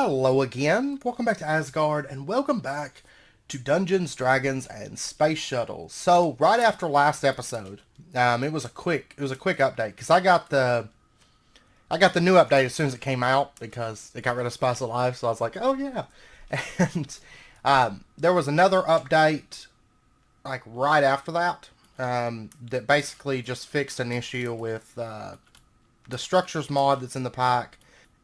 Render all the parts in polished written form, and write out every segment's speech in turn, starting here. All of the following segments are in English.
Hello again. Welcome back to Asgard, and welcome back to Dungeons, Dragons, and Space Shuttles. So right after last episode, it was a quick update because I got the new update as soon as it came out because it got rid of Spice Alive. So I was like, oh yeah, and there was another update like right after that that basically just fixed an issue with the structures mod that's in the pack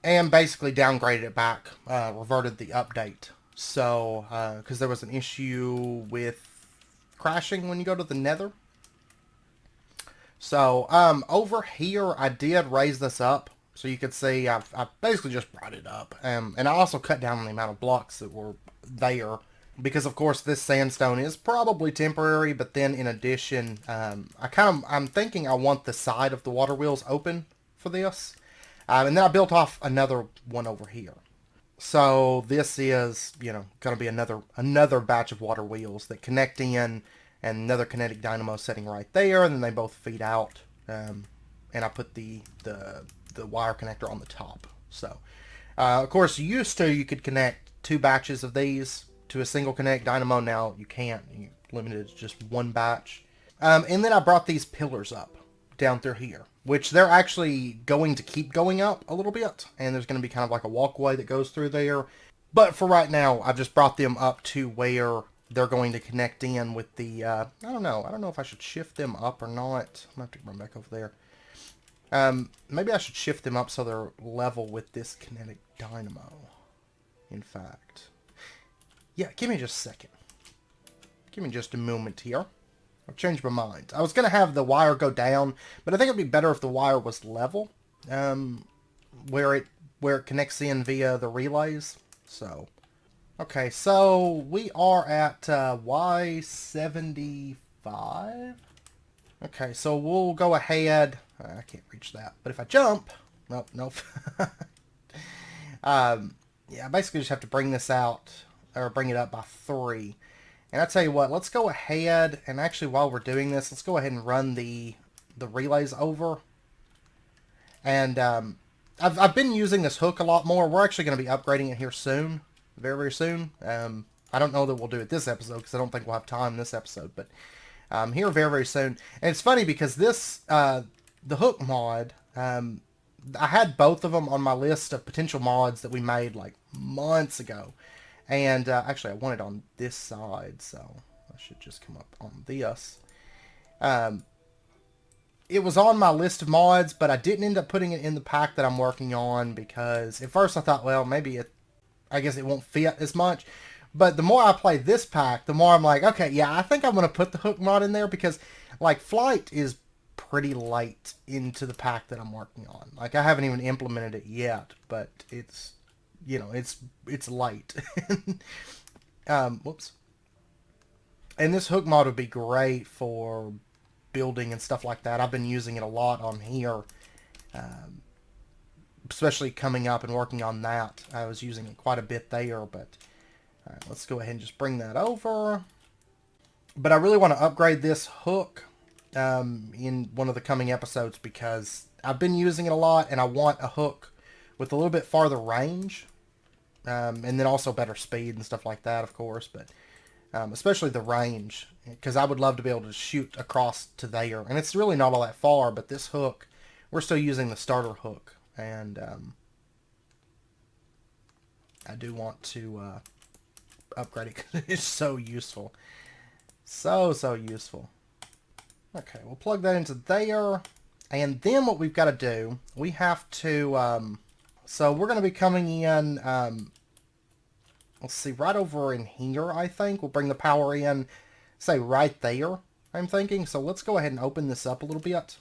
and basically downgraded it back, reverted the update. So, because there was an issue with crashing when you go to the nether. So, over here, I did raise this up. So you could see I basically just brought it up. And I also cut down the amount of blocks that were there. Because, of course, this sandstone is probably temporary. But then, in addition, I'm thinking I want the side of the water wheels open for this. And then I built off another one over here. So this is, going to be another batch of water wheels that connect in, and another kinetic dynamo sitting right there, and then they both feed out. And I put the wire connector on the top. So, of course, you could connect two batches of these to a single kinetic dynamo. Now you can't. You're limited to just one batch. And then I brought these pillars up down through here, which they're actually going to keep going up a little bit, and there's going to be kind of like a walkway that goes through there. But for right now, I've just brought them up to where they're going to connect in with the, I don't know if I should shift them up or not. I'm going to have to run back over there. Maybe I should shift them up so they're level with this kinetic dynamo, in fact. Yeah, give me just a second. Give me just a moment here. I've changed my mind. I was going to have the wire go down, but I think it'd be better if the wire was level, where it connects in via the relays. So, okay, so we are at Y75. Okay, so we'll go ahead. I can't reach that, but if I jump, nope. Yeah, I basically just have to bring this out, or bring it up by 3. And I tell you what, let's go ahead, and actually while we're doing this, let's go ahead and run the relays over. And I've been using this hook a lot more. We're actually going to be upgrading it here soon, very, very soon. I don't know that we'll do it this episode, because I don't think we'll have time this episode, but here very, very soon. And it's funny, because this, the hook mod, I had both of them on my list of potential mods that we made like months ago. And actually, I want it on this side, so I should just come up on this. It was on my list of mods, but I didn't end up putting it in the pack that I'm working on because at first I thought, well, maybe I guess it won't fit as much. But the more I play this pack, the more I'm like, okay, yeah, I think I'm going to put the hook mod in there because, like, flight is pretty late into the pack that I'm working on. Like, I haven't even implemented it yet, but it's... it's light. Whoops. And this hook mod would be great for building and stuff like that. I've been using it a lot on here, especially coming up and working on that. I was using it quite a bit there, but all right, let's go ahead and just bring that over. But I really want to upgrade this hook in one of the coming episodes because I've been using it a lot, and I want a hook with a little bit farther range. And then also better speed and stuff like that, of course, but especially the range, because I would love to be able to shoot across to there. And it's really not all that far, but this hook, we're still using the starter hook, and I do want to upgrade it because it's so useful. So useful. Okay, we'll plug that into there, and then what we've got to do, we have to... so we're going to be coming in, let's see, right over in here, I think. We'll bring the power in, say, right there, I'm thinking. So let's go ahead and open this up a little bit.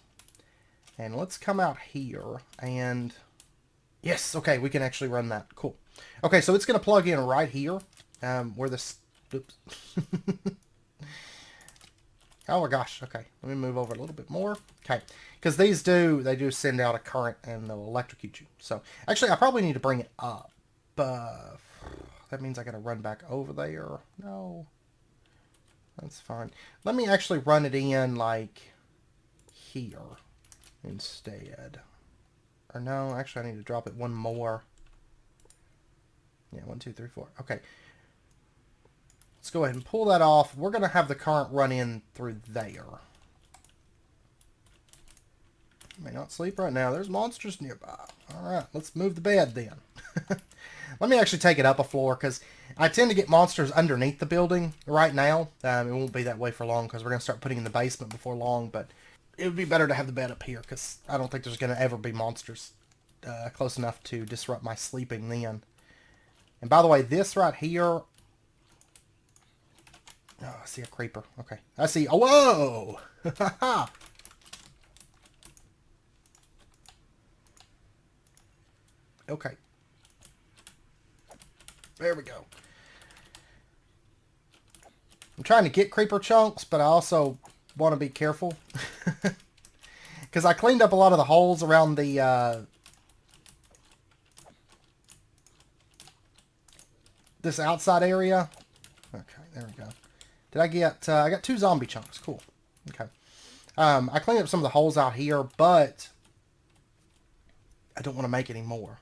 And let's come out here, and... yes, okay, we can actually run that. Cool. Okay, so it's going to plug in right here, where this... oops. Oh my gosh, okay. Let me move over a little bit more. Okay, because they do send out a current and they'll electrocute you. So, actually, I probably need to bring it up. That means I gotta run back over there. No. That's fine. Let me actually run it in, like, here instead. Or no, actually I need to drop it one more. Yeah, 1, 2, 3, 4. Okay. Let's go ahead and pull that off. We're going to have the current run in through there. May not sleep right now. There's monsters nearby. Alright, let's move the bed then. Let me actually take it up a floor, because I tend to get monsters underneath the building right now. It won't be that way for long, because we're going to start putting in the basement before long, but it would be better to have the bed up here, because I don't think there's going to ever be monsters close enough to disrupt my sleeping then. And by the way, this right here... Oh, I see a creeper. Okay. I see... Oh, whoa! Ha Okay. There we go. I'm trying to get creeper chunks, but I also want to be careful. Because I cleaned up a lot of the holes around the... this outside area. Okay, there we go. Did I get... I got 2 zombie chunks. Cool. Okay. I cleaned up some of the holes out here, but... I don't want to make any more.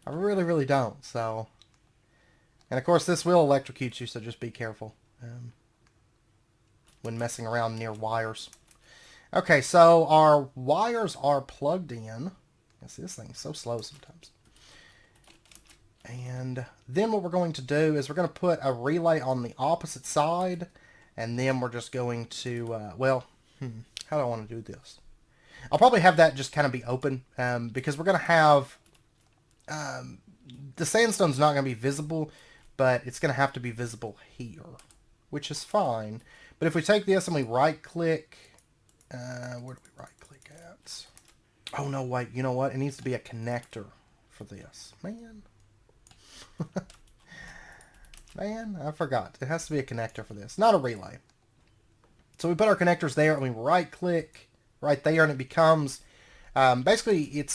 I really, really don't. So, and of course, this will electrocute you, so just be careful when messing around near wires. Okay, so our wires are plugged in. See, this thing is so slow sometimes. And then what we're going to do is we're going to put a relay on the opposite side, and then we're just going to, how do I want to do this? I'll probably have that just kind of be open, because we're going to have, the sandstone's not going to be visible, but it's going to have to be visible here, which is fine. But if we take this and we right-click, where do we right-click at? Oh, no, wait, you know what? It needs to be a connector for this. Man. Man, I forgot. It has to be a connector for this, not a relay. So we put our connectors there, and we right-click right there, and it becomes, basically,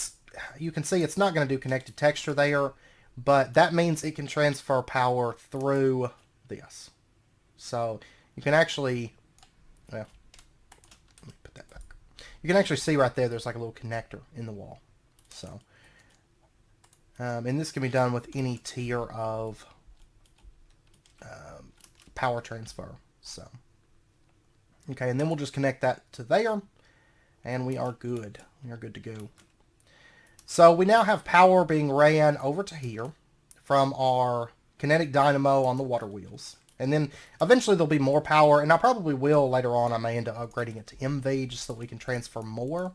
you can see it's not going to do connected texture there, but that means it can transfer power through this. So you can actually, well, let me put that back. You can actually see right there, there's like a little connector in the wall. So, and this can be done with any tier of power transfer. So, okay, and then we'll just connect that to there, and we are good. We are good to go. So we now have power being ran over to here from our kinetic dynamo on the water wheels. And then eventually there'll be more power, and I probably will later on. I may end up upgrading it to MV just so that we can transfer more.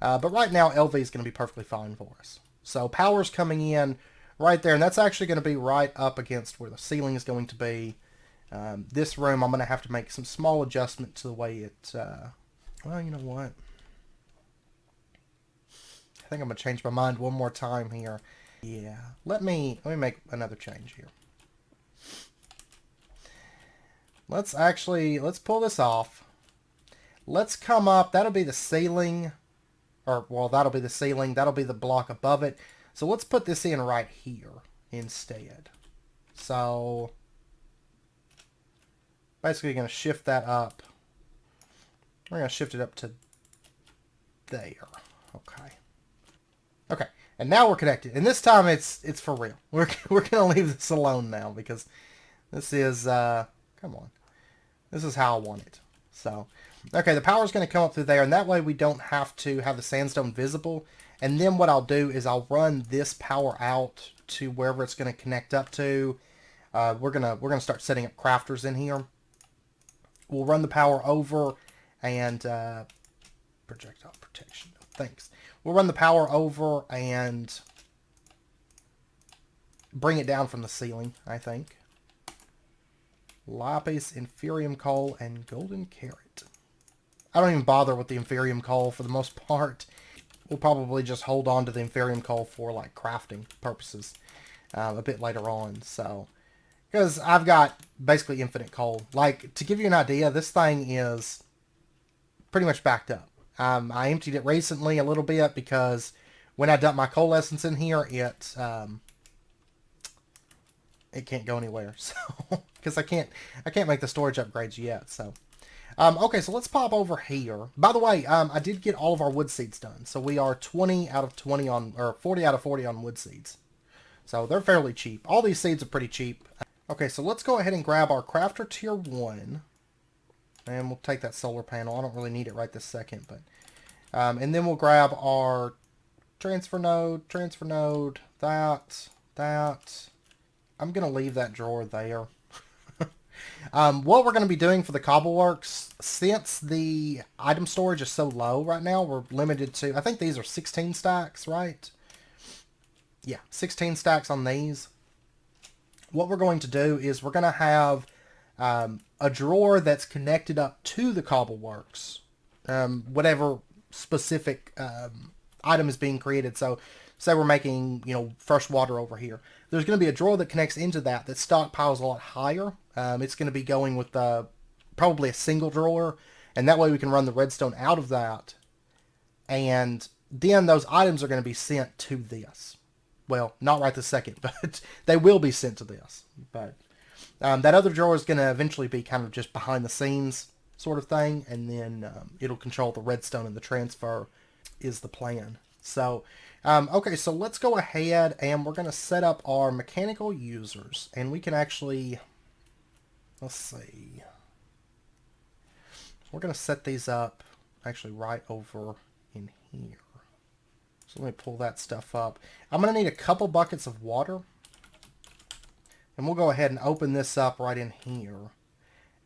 But right now LV is going to be perfectly fine for us. So power's coming in right there, and that's actually going to be right up against where the ceiling is going to be. This room, I'm going to have to make some small adjustment to the way it... well, you know what? I think I'm going to change my mind one more time here. Yeah, let me make another change here. Let's pull this off. Let's come up. That'll be the ceiling. Or, well, that'll be the ceiling. That'll be the block above it. So let's put this in right here instead. So, basically going to shift that up. We're going to shift it up to there. Okay. Okay. And now we're connected. And this time it's for real. We're going to leave this alone now because this is, come on. This is how I want it. So, okay, the power's going to come up through there, and that way we don't have to have the sandstone visible. And then what I'll do is I'll run this power out to wherever it's going to connect up to. We're gonna start setting up crafters in here. We'll run the power over and projectile protection. Thanks. We'll run the power over and bring it down from the ceiling, I think. Lapis, Inferium Coal, and Golden Carrot. I don't even bother with the Inferium Coal for the most part. We'll probably just hold on to the Inferium Coal for like crafting purposes a bit later on. So, because I've got basically infinite coal. Like, to give you an idea, this thing is pretty much backed up. I emptied it recently a little bit because when I dump my coal essence in here, it can't go anywhere. So, because I can't make the storage upgrades yet. So, okay, so let's pop over here. By the way, I did get all of our wood seeds done. So we are 20 out of 20 on, or 40 out of 40 on wood seeds. So they're fairly cheap. All these seeds are pretty cheap. Okay, so let's go ahead and grab our crafter tier 1. And we'll take that solar panel. I don't really need it right this second, but and then we'll grab our transfer node, that. I'm going to leave that drawer there. What we're going to be doing for the cobbleworks, since the item storage is so low right now, we're limited to, I think these are 16 stacks, right? Yeah, 16 stacks on these. What we're going to do is we're going to have a drawer that's connected up to the cobbleworks, whatever specific item is being created. So say we're making, fresh water over here. There's going to be a drawer that connects into that stockpiles a lot higher. It's going to be going with probably a single drawer, and that way we can run the redstone out of that. And then those items are going to be sent to this. Well, not right this second, but they will be sent to this. But that other drawer is going to eventually be kind of just behind the scenes sort of thing, and then it'll control the redstone and the transfer is the plan. So, okay, so let's go ahead and we're going to set up our mechanical users, and we can actually, let's see, we're going to set these up actually right over in here. So let me pull that stuff up. I'm going to need a couple buckets of water, and we'll go ahead and open this up right in here.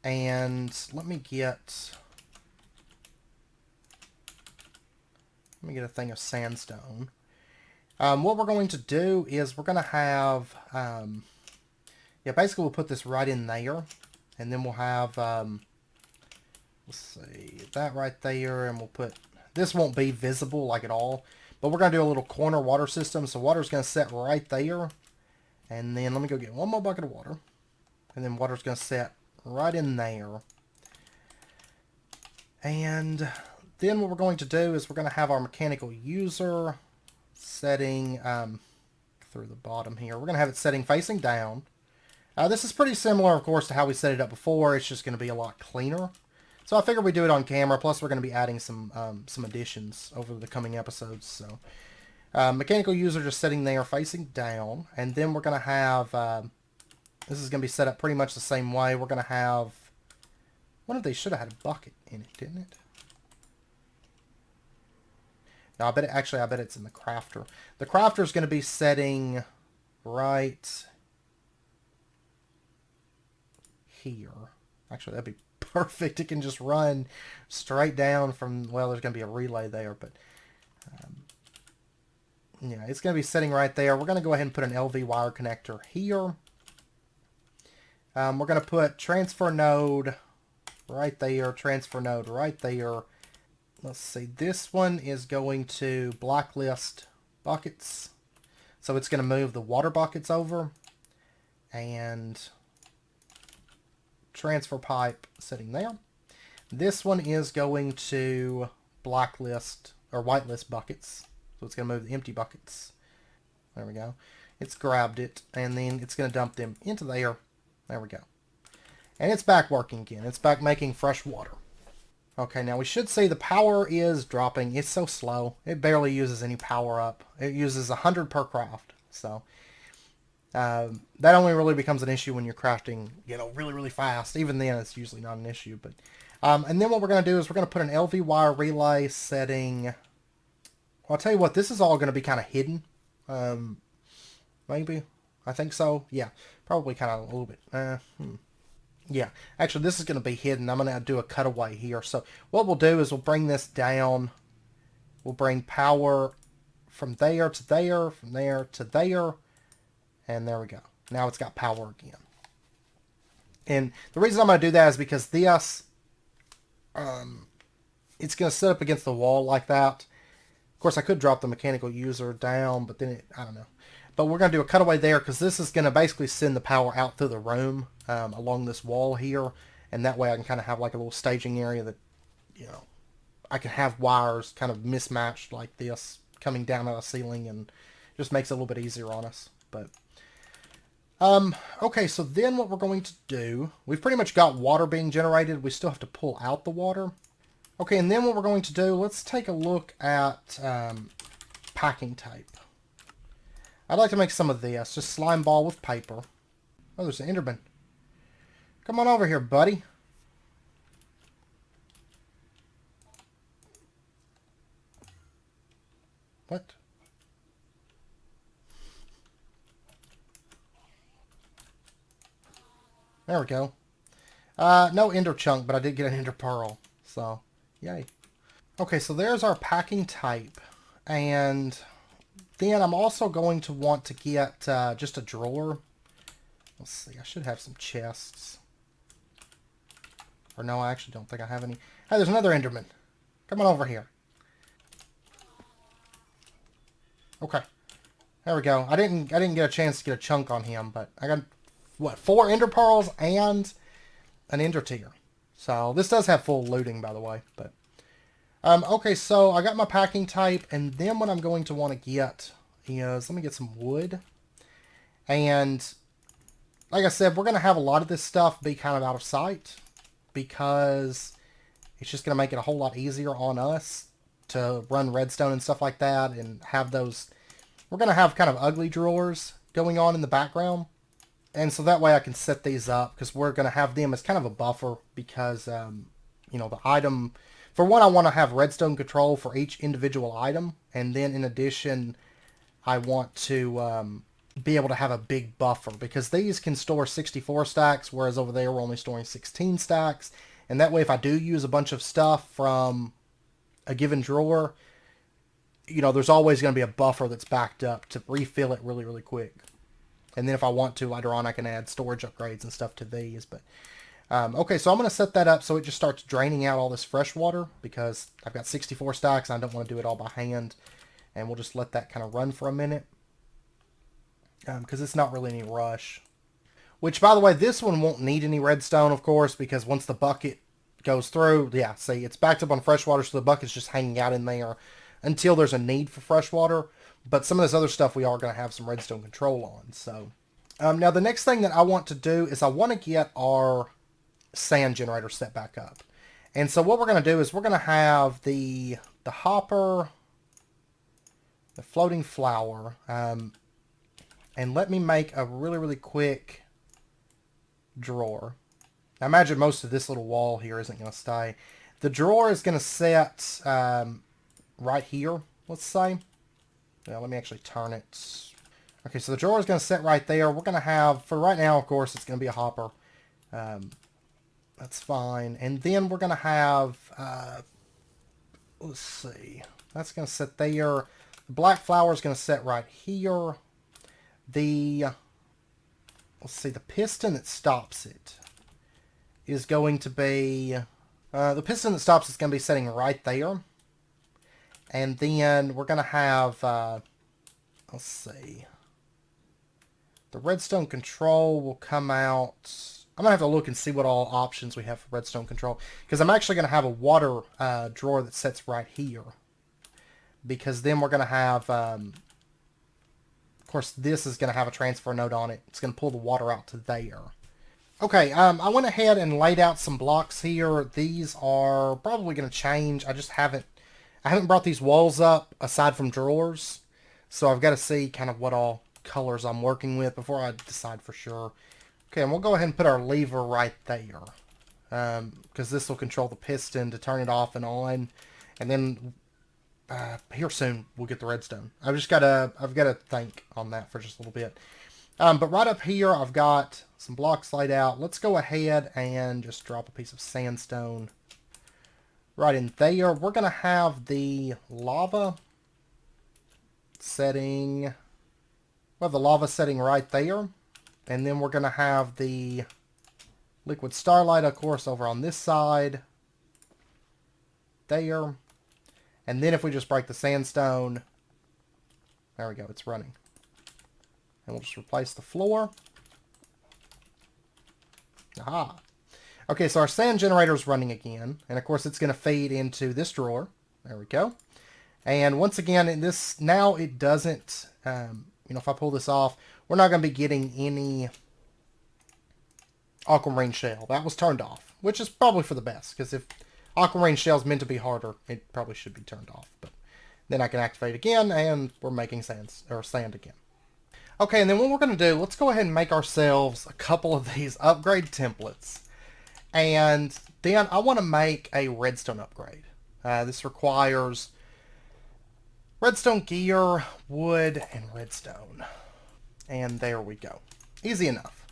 And let me get a thing of sandstone. What we're going to do is we're going to have, basically we'll put this right in there, and then we'll have, let's see, that right there, and we'll put, this won't be visible like at all, but we're going to do a little corner water system, so water's going to set right there, and then let me go get one more bucket of water, and then water's going to set right in there. And then what we're going to do is we're going to have our mechanical user setting through the bottom here. We're going to have it setting facing down. This is pretty similar, of course, to how we set it up before. It's just going to be a lot cleaner. So I figured we'd do it on camera. Plus, we're going to be adding some additions over the coming episodes. So mechanical user just sitting there facing down. And then we're going to have, this is going to be set up pretty much the same way. We're going to have, one of these should have had a bucket in it, didn't it? No, I bet it's in the crafter. The crafter is going to be setting right here. Actually, that'd be perfect. It can just run straight down from, well, there's going to be a relay there, but yeah, it's going to be sitting right there. We're going to go ahead and put an LV wire connector here. We're going to put transfer node right there, transfer node right there. Let's see, this one is going to blacklist buckets. So it's going to move the water buckets over. And transfer pipe sitting there. This one is going to blacklist or whitelist buckets. So it's going to move the empty buckets. There we go. It's grabbed it, and then it's going to dump them into there. There we go. And it's back working again. It's back making fresh water. Okay, now we should see the power is dropping. It's so slow. It barely uses any power up. It uses 100 per craft. So that only really becomes an issue when you're crafting, really, really fast. Even then, it's usually not an issue. But and then what we're going to do is we're going to put an LV wire relay setting. Well, I'll tell you what, this is all going to be kind of hidden. Maybe. I think so. Yeah, probably kind of a little bit. Yeah, actually this is going to be hidden. I'm going to do a cutaway here. So what we'll do is we'll bring this down. We'll bring power from there to there, from there to there, and there we go. Now it's got power again. And the reason I'm going to do that is because this, it's going to sit up against the wall like that. Of course, I could drop the mechanical user down, but then I don't know. But we're going to do a cutaway there because this is going to basically send the power out through the room along this wall here. And that way I can kind of have like a little staging area that, I can have wires kind of mismatched like this coming down out of the ceiling, and just makes it a little bit easier on us. But okay, so then what we're going to do, we've pretty much got water being generated. We still have to pull out the water. Okay, and then what we're going to do, let's take a look at packing tape. I'd like to make some of this. Just slime ball with paper. Oh, there's an Enderman. Come on over here, buddy. What? There we go. No ender chunk, but I did get an ender pearl. So, yay. Okay, so there's our packing type. And then I'm also going to want to get just a drawer. Let's see, I should have some chests. Or no, I actually don't think I have any. Hey, there's another Enderman. Come on over here. Okay. There we go. I didn't get a chance to get a chunk on him, but I got, what, 4 ender pearls and an ender tier. So this does have full looting, by the way. But okay, so I got my packing type, and then what I'm going to want to get is, let me get some wood. And like I said, we're going to have a lot of this stuff be kind of out of sight, because it's just going to make it a whole lot easier on us to run redstone and stuff like that, and have those. We're going to have kind of ugly drawers going on in the background. And so that way I can set these up, because we're going to have them as kind of a buffer, because, you know, the item. For one, I want to have redstone control for each individual item. And then in addition, I want to be able to have a big buffer, because these can store 64 stacks, whereas over there we're only storing 16 stacks. And that way, if I do use a bunch of stuff from a given drawer, you know, there's always going to be a buffer that's backed up to refill it really, really quick. And then if I want to, later on, I can add storage upgrades and stuff to these. But okay, so I'm going to set that up so it just starts draining out all this fresh water, because I've got 64 stacks and I don't want to do it all by hand. And we'll just let that kind of run for a minute, because it's not really any rush. Which, by the way, this one won't need any redstone, of course, because once the bucket goes through, yeah, see, it's backed up on fresh water, so the bucket's just hanging out in there until there's a need for fresh water. But some of this other stuff we are going to have some redstone control on. So now the next thing that I want to do is I want to get our sand generator set back up. And so what we're going to do is we're going to have the hopper, the floating flower, and let me make a really, really quick drawer. I imagine most of this little wall here isn't going to stay. The drawer is going to set right here, let's say. Now, let me actually turn it. Okay, so the drawer is going to sit right there. We're going to have, for right now, of course, it's going to be a hopper. That's fine. And then we're going to have, let's see, that's going to sit there. The black flower is going to sit right here. Let's see, the piston that stops it is going to be, the piston that stops it's going to be sitting right there. And then we're going to have, let's see, the redstone control will come out. I'm going to have to look and see what all options we have for redstone control, because I'm actually going to have a water drawer that sits right here. Because then we're going to have, of course, this is going to have a transfer node on it. It's going to pull the water out to there. Okay, I went ahead and laid out some blocks here. These are probably going to change. I haven't brought these walls up aside from drawers, so I've got to see kind of what all colors I'm working with before I decide for sure. Okay, and we'll go ahead and put our lever right there, because this will control the piston to turn it off and on, and then here soon we'll get the redstone. I've got to think on that for just a little bit. But right up here I've got some blocks laid out. Let's go ahead and just drop a piece of sandstone right in there. We're going to have the lava setting. Well, the lava setting right there. And then we're going to have the liquid starlight, of course, over on this side. There. And then if we just break the sandstone, there we go, it's running. And we'll just replace the floor. Aha. Okay, so our sand generator is running again. And of course it's going to feed into this drawer. There we go. And once again, in this, now it doesn't, you know, if I pull this off, we're not going to be getting any aquamarine shell. That was turned off, which is probably for the best, because if aquamarine shell is meant to be harder, it probably should be turned off. But then I can activate again, and we're making sand again. Okay, and then what we're going to do, let's go ahead and make ourselves a couple of these upgrade templates. And then I want to make a redstone upgrade. This requires redstone gear, wood, and redstone. And there we go. Easy enough.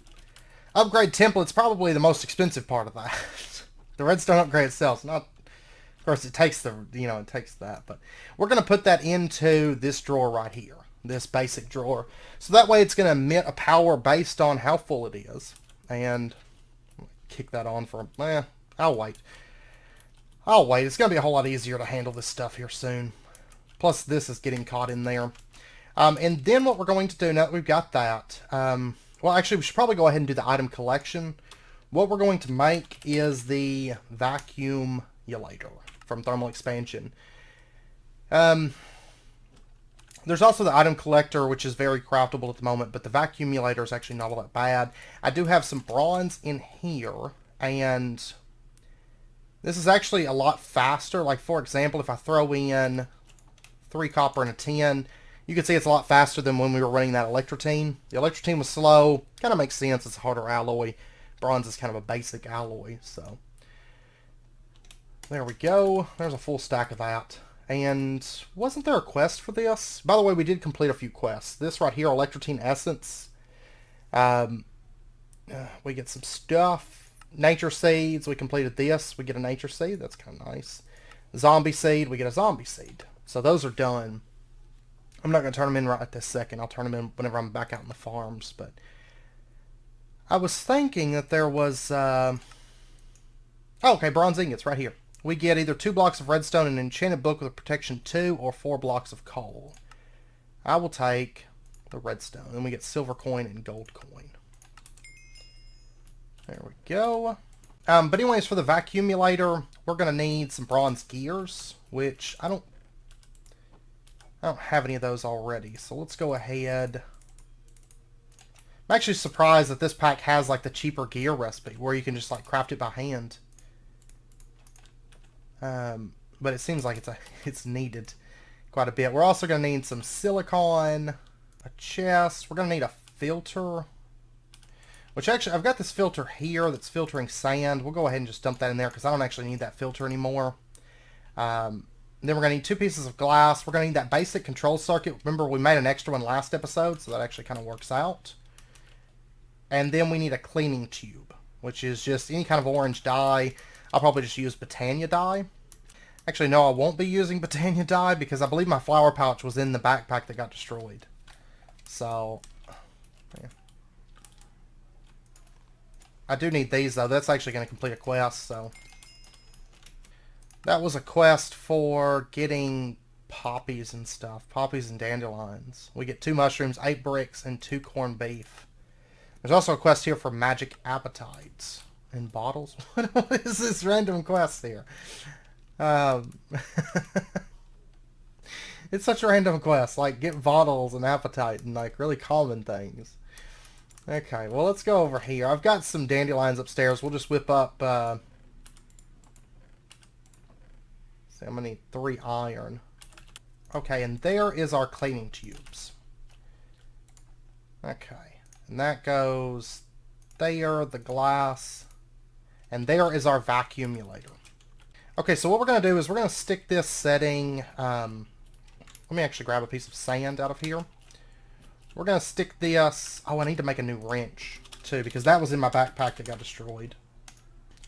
Upgrade template's probably the most expensive part of that. The redstone upgrade itself, not... Of course, it takes it takes that. But we're going to put that into this drawer right here. This basic drawer. So that way it's going to emit a power based on how full it is. And kick that on for... I'll wait. I'll wait. It's going to be a whole lot easier to handle this stuff here soon. Plus, this is getting caught in there. And then what we're going to do, now that we've got that... well, actually, we should probably go ahead and do the item collection. What we're going to make is the vacuumulator from thermal expansion. There's also the item collector, which is very craftable at the moment, but the vacuumulator is actually not all that bad. I do have some bronze in here, and this is actually a lot faster. Like, for example, if I throw in 3 copper and a tin, you can see it's a lot faster than when we were running that electrotine. The electrotine was slow. Kind of makes sense. It's a harder alloy. Bronze is kind of a basic alloy, so... There we go. There's a full stack of that. And wasn't there a quest for this? By the way, we did complete a few quests. This right here, electrotine essence. We get some stuff. Nature seeds. We completed this. We get a nature seed. That's kind of nice. Zombie seed. We get a zombie seed. So those are done. I'm not going to turn them in right at this second. I'll turn them in whenever I'm back out in the farms. But I was thinking that there was... Oh, okay, bronze ingots right here. We get either 2 blocks of redstone and an enchanted book with a protection 2 or 4 blocks of coal. I will take the redstone. Then we get silver coin and gold coin. There we go. But anyways, for the vacuumulator, we're going to need some bronze gears, which I don't have any of those already. So let's go ahead. I'm actually surprised that this pack has like the cheaper gear recipe where you can just like craft it by hand. But it seems like it's needed quite a bit. We're also going to need some silicon, a chest. We're going to need a filter, which actually I've got this filter here that's filtering sand. We'll go ahead and just dump that in there because I don't actually need that filter anymore. Then we're going to need 2 pieces of glass. We're going to need that basic control circuit. Remember, we made an extra one last episode, so that actually kind of works out. And then we need a cleaning tube, which is just any kind of orange dye. I'll probably just use Botania dye. Actually, no, I won't be using Botania dye because I believe my flower pouch was in the backpack that got destroyed. So, yeah. I do need these, though. That's actually going to complete a quest, so... That was a quest for getting poppies and stuff. Poppies and dandelions. We get 2 mushrooms, 8 bricks, and 2 corned beef. There's also a quest here for magic appetites. In bottles? What is this random quest here? It's such a random quest. Like, get bottles and appetite and, like, really common things. Okay, well, let's go over here. I've got some dandelions upstairs. We'll just whip up, see, I'm gonna need 3 iron. Okay, and there is our cleaning tubes. Okay, and that goes there, the glass... And there is our vacuumulator. Okay, so what we're going to do is we're going to stick this setting... let me actually grab a piece of sand out of here. We're going to stick this... Oh, I need to make a new wrench, too, because that was in my backpack that got destroyed.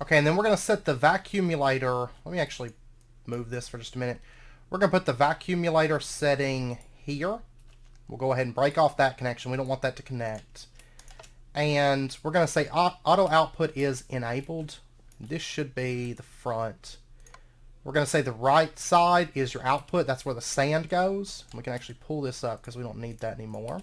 Okay, and then we're going to set the vacuumulator... Let me actually move this for just a minute. We're going to put the vacuumulator setting here. We'll go ahead and break off that connection. We don't want that to connect. And we're going to say auto output is enabled. This should be the front. We're going to say the right side is your output. That's where the sand goes. We can actually pull this up because we don't need that anymore.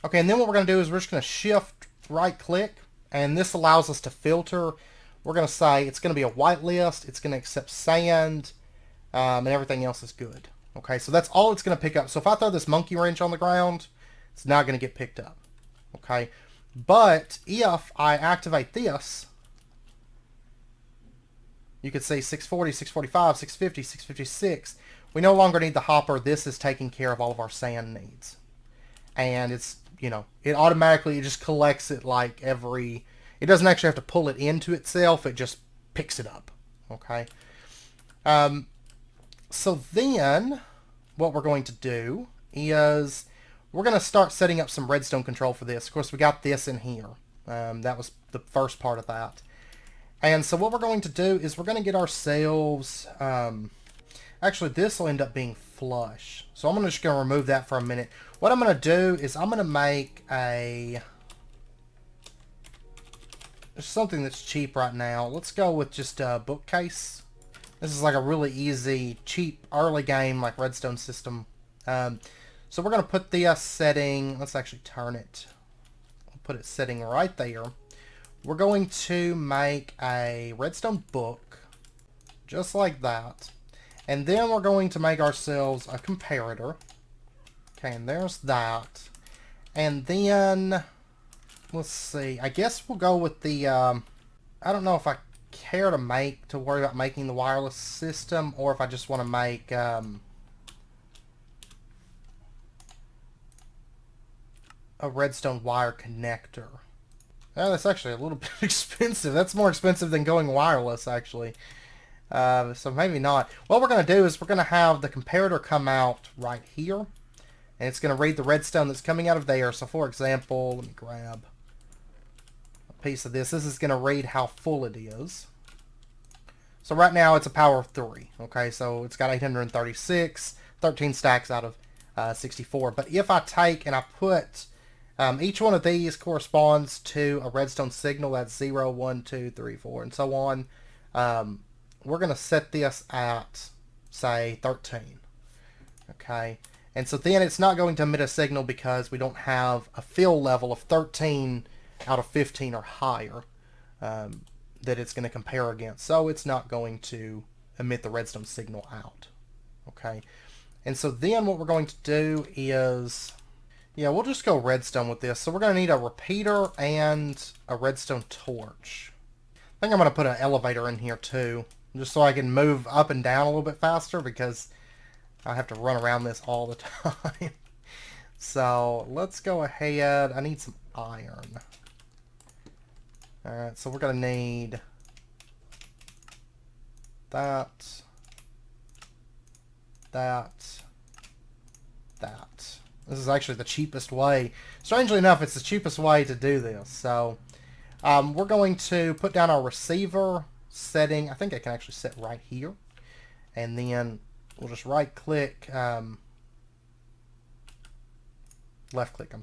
Okay, and then what we're going to do is we're just going to shift right click. And this allows us to filter. We're going to say it's going to be a white list. It's going to accept sand. And everything else is good. Okay, so that's all it's going to pick up. So if I throw this monkey wrench on the ground, it's not going to get picked up. Okay, but if I activate this, You could see 640, 645, 650, 656. We no longer need the hopper. This is taking care of all of our sand needs. And it's, you know, it automatically just collects it like every... It doesn't actually have to pull it into itself. It just picks it up. Okay. So then what we're going to do is we're going to start setting up some redstone control for this. Of course, we got this in here. That was the first part of that. And so what we're going to do is we're going to get ourselves... actually, this will end up being flush. So I'm just going to remove that for a minute. What I'm going to do is I'm going to make a... something that's cheap right now. Let's go with just a bookcase. This is like a really easy, cheap, early game, like redstone system. So we're going to put the setting... Let's actually turn it. We'll put it setting right there. We're going to make a redstone book, just like that. And then we're going to make ourselves a comparator. Okay, and there's that. And then, let's see, I guess we'll go with the, I don't know if I care to worry about making the wireless system, or if I just want to make, a redstone wire connector. Oh, that's actually a little bit expensive. That's more expensive than going wireless, actually. So maybe not. What we're going to do is we're going to have the comparator come out right here. And it's going to read the redstone that's coming out of there. So for example, let me grab a piece of this. This is going to read how full it is. So right now it's a power of 3. Okay, so it's got 836, 13 stacks out of 64. But if I take and I put... each one of these corresponds to a redstone signal. That's 0, 1, 2, 3, 4, and so on. We're going to set this at, say, 13. Okay. And so then it's not going to emit a signal because we don't have a fill level of 13 out of 15 or higher that it's going to compare against. So it's not going to emit the redstone signal out. Okay. And so then what we're going to do is... Yeah, we'll just go redstone with this. So we're going to need a repeater and a redstone torch. I think I'm going to put an elevator in here too, just so I can move up and down a little bit faster, because I have to run around this all the time. So let's go ahead. I need some iron. Alright, so we're going to need that, that, that. This is actually the cheapest way. Strangely enough, it's the cheapest way to do this. So we're going to put down our receiver setting. I think I can actually set right here. And then we'll just right click, left click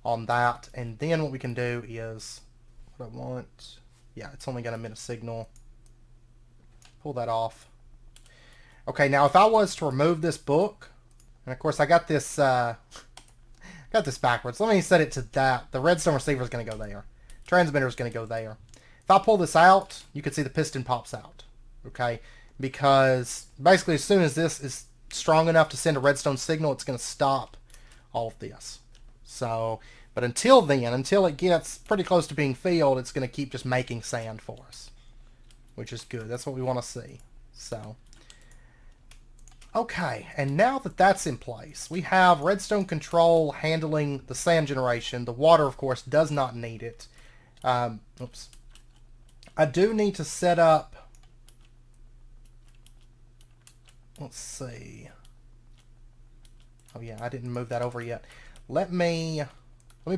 on that. And then what we can do is, what I want, yeah, it's only going to emit a signal. Pull that off. Okay, now if I was to remove this book, and of course I got this backwards. Let me set it to that. The redstone receiver is going to go there. Transmitter is going to go there. If I pull this out, you can see the piston pops out. Okay? Because basically as soon as this is strong enough to send a redstone signal, it's going to stop all of this. So, but until then, until it gets pretty close to being filled, it's going to keep just making sand for us. Which is good. That's what we want to see. So... Okay, and now that that's in place, we have redstone control handling the sand generation. The water, of course, does not need it. Oops. I do need to set up... Let's see. Oh yeah, I didn't move that over yet. Let me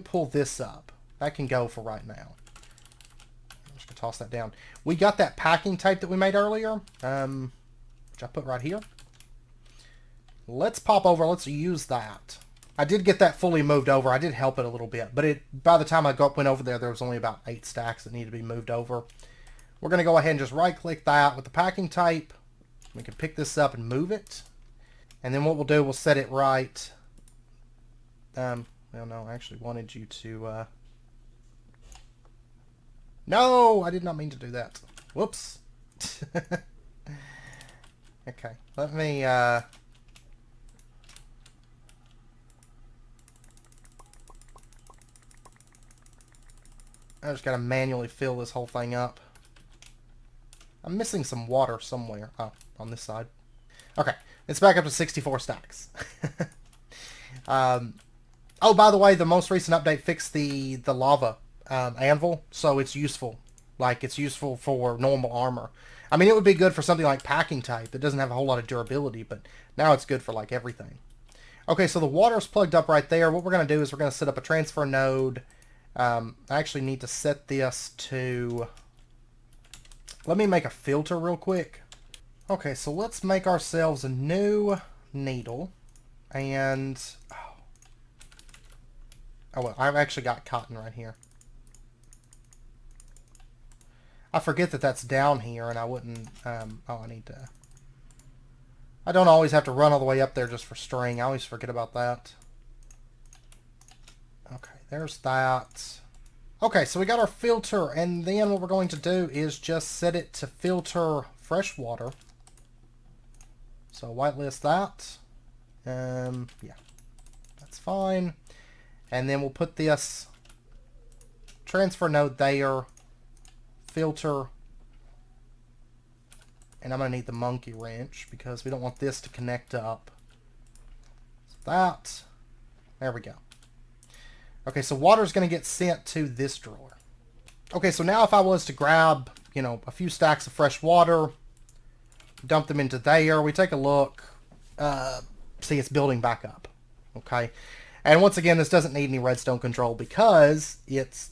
pull this up. That can go for right now. I'm just going to toss that down. We got that packing tape that we made earlier, which I put right here. Let's pop over. Let's use that. I did get that fully moved over. I did help it a little bit, but by the time I went over there was only about 8 stacks that needed to be moved over. We're going to go ahead and just right-click that with the packing tape. We can pick this up and move it. And then what we'll do, we'll set it right. Well, no, I actually wanted you to... No, I did not mean to do that. Whoops. Okay, let me... I just got to manually fill this whole thing up. I'm missing some water somewhere. Oh, on this side. Okay, it's back up to 64 stacks. Oh, by the way, the most recent update fixed the lava anvil, so it's useful. Like, it's useful for normal armor. I mean, it would be good for something like packing type. It doesn't have a whole lot of durability, but now it's good for, like, everything. Okay, so the water's plugged up right there. What we're going to do is we're going to set up a transfer node. I actually need to set this to... Let me make a filter real quick. Okay, so let's make ourselves a new needle. And... Oh, well, I've actually got cotton right here. I forget that that's down here, and I wouldn't... oh, I need to... I don't always have to run all the way up there just for string. I always forget about that. Okay, there's that. Okay, so we got our filter, and then what we're going to do is just set it to filter fresh water. So whitelist that. Yeah, that's fine. And then we'll put this transfer node there, filter, and I'm going to need the monkey wrench because we don't want this to connect up. So that, there we go. Okay, so water is going to get sent to this drawer. Okay, so now if I was to grab, you know, a few stacks of fresh water, dump them into there, we take a look, see it's building back up. Okay. And once again, this doesn't need any redstone control because it's,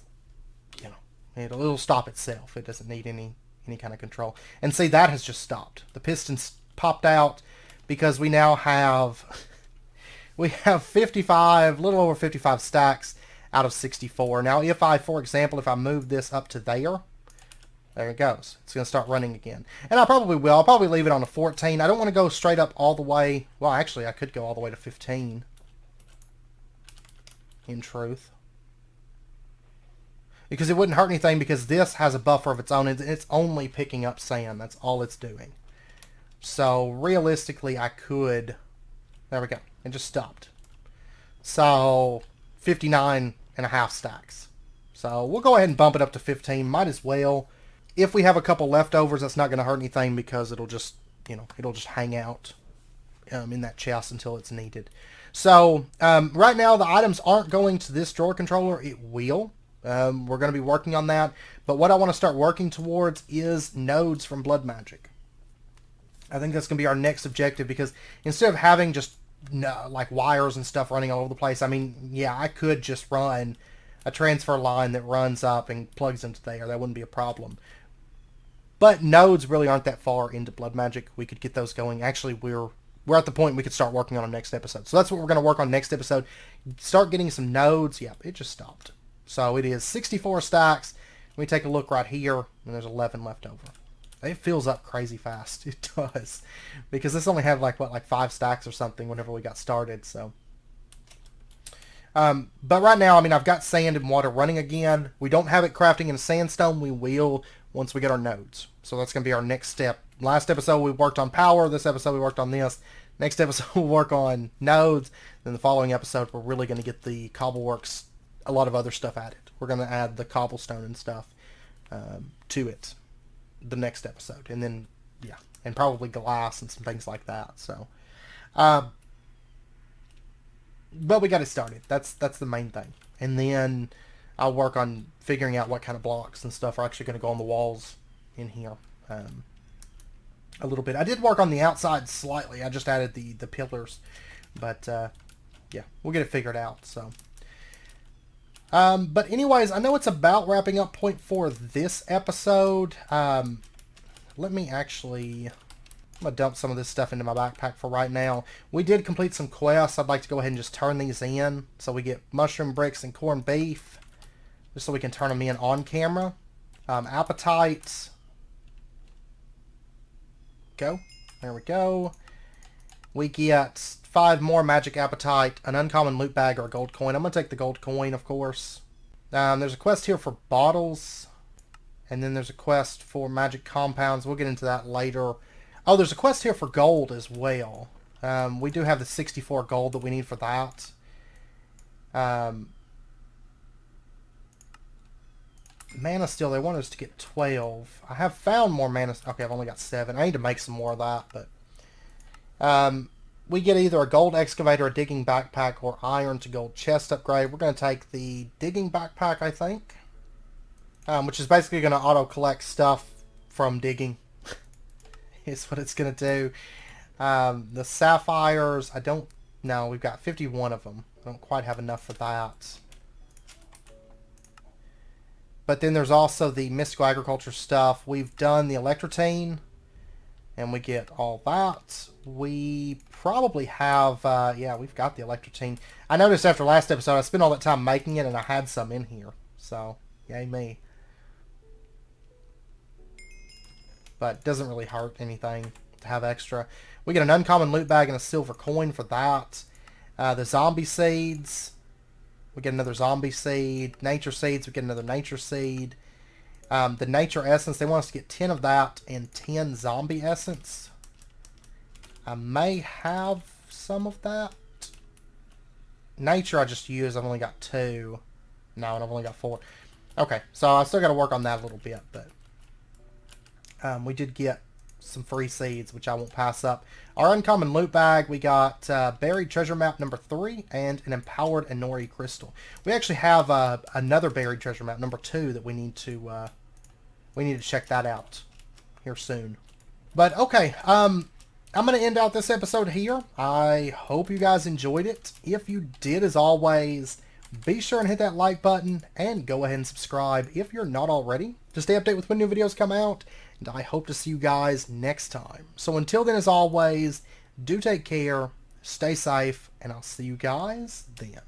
you know, it'll stop itself. It doesn't need any kind of control. And see, that has just stopped. The pistons popped out because we now have, we have 55, a little over 55 stacks out of 64. Now, if I, for example, if I move this up to there it goes. It's going to start running again. And I probably will. I'll probably leave it on a 14. I don't want to go straight up all the way. Well, actually, I could go all the way to 15. In truth. Because it wouldn't hurt anything because this has a buffer of its own. It's only picking up sand. That's all it's doing. So, realistically, I could... There we go. It just stopped. So, 59.5 stacks. So, we'll go ahead and bump it up to 15. Might as well. If we have a couple leftovers, that's not going to hurt anything because it'll just, you know, it'll just hang out in that chest until it's needed. So, right now, the items aren't going to this drawer controller. It will. We're going to be working on that. But what I want to start working towards is nodes from Blood Magic. I think that's going to be our next objective because instead of having just like wires and stuff running all over the place, I mean, yeah, I could just run a transfer line that runs up and plugs into there. That wouldn't be a problem. But nodes really aren't that far into Blood Magic. We could get those going. Actually, we're at the point we could start working on a next episode. So that's what we're going to work on next episode. Start getting some nodes. Yep, it just stopped. So it is 64 stacks. We take a look right here, and there's 11 left over. It fills up crazy fast. It does. Because this only had like, what, like 5 stacks or something whenever we got started. So, but right now, I mean, I've got sand and water running again. We don't have it crafting in sandstone. We will once we get our nodes. So that's going to be our next step. Last episode we worked on power. This episode we worked on this. Next episode we'll work on nodes. Then the following episode we're really going to get the cobbleworks, a lot of other stuff added. We're going to add the cobblestone and stuff to it the next episode. And then, yeah, and probably glass and some things like that. So, but we got it started. That's the main thing. And then I'll work on figuring out what kind of blocks and stuff are actually going to go on the walls in here a little bit. I did work on the outside slightly. I just added the pillars. But, yeah, we'll get it figured out. So, but anyways, I know it's about wrapping up point for this episode. Let me actually... I'm going to dump some of this stuff into my backpack for right now. We did complete some quests. I'd like to go ahead and just turn these in. So we get mushroom bricks and corned beef. Just so we can turn them in on camera. Appetites. Go. There we go. We get 5 more magic appetite, an uncommon loot bag, or a gold coin. I'm going to take the gold coin, of course. There's a quest here for bottles. And then there's a quest for magic compounds. We'll get into that later. Oh, there's a quest here for gold as well. We do have the 64 gold that we need for that. mana steel. They want us to get 12. I have found more mana. Okay, I've only got 7. I need to make some more of that, but we get either a gold excavator, a digging backpack, or iron to gold chest upgrade. We're going to take the digging backpack, I think, which is basically going to auto collect stuff from digging. Is what it's going to do. The sapphires, I don't know. We've got 51 of them. I don't quite have enough for that. But then there's also the mystical agriculture stuff. We've done the electrotine, and we get all that. We probably have, yeah, we've got the electrotine. I noticed after last episode, I spent all that time making it, and I had some in here. So, yay me. But it doesn't really hurt anything to have extra. We get an uncommon loot bag and a silver coin for that. The zombie seeds, we get another zombie seed. Nature seeds, we get another nature seed. The nature essence, they want us to get 10 of that and 10 zombie essence. I may have some of that. Nature I just used, I've only got 2. No, and I've only got 4. Okay, so I still got to work on that a little bit, but we did get some free seeds, which I won't pass up. Our uncommon loot bag, we got buried treasure map number 3 and an empowered Inori crystal. We actually have another buried treasure map number 2 that we need to check that out here soon. But okay, I'm going to end out this episode here. I hope you guys enjoyed it. If you did, as always, be sure and hit that like button and go ahead and subscribe if you're not already to stay updated with when new videos come out. And I hope to see you guys next time. So until then, as always, do take care, stay safe, and I'll see you guys then.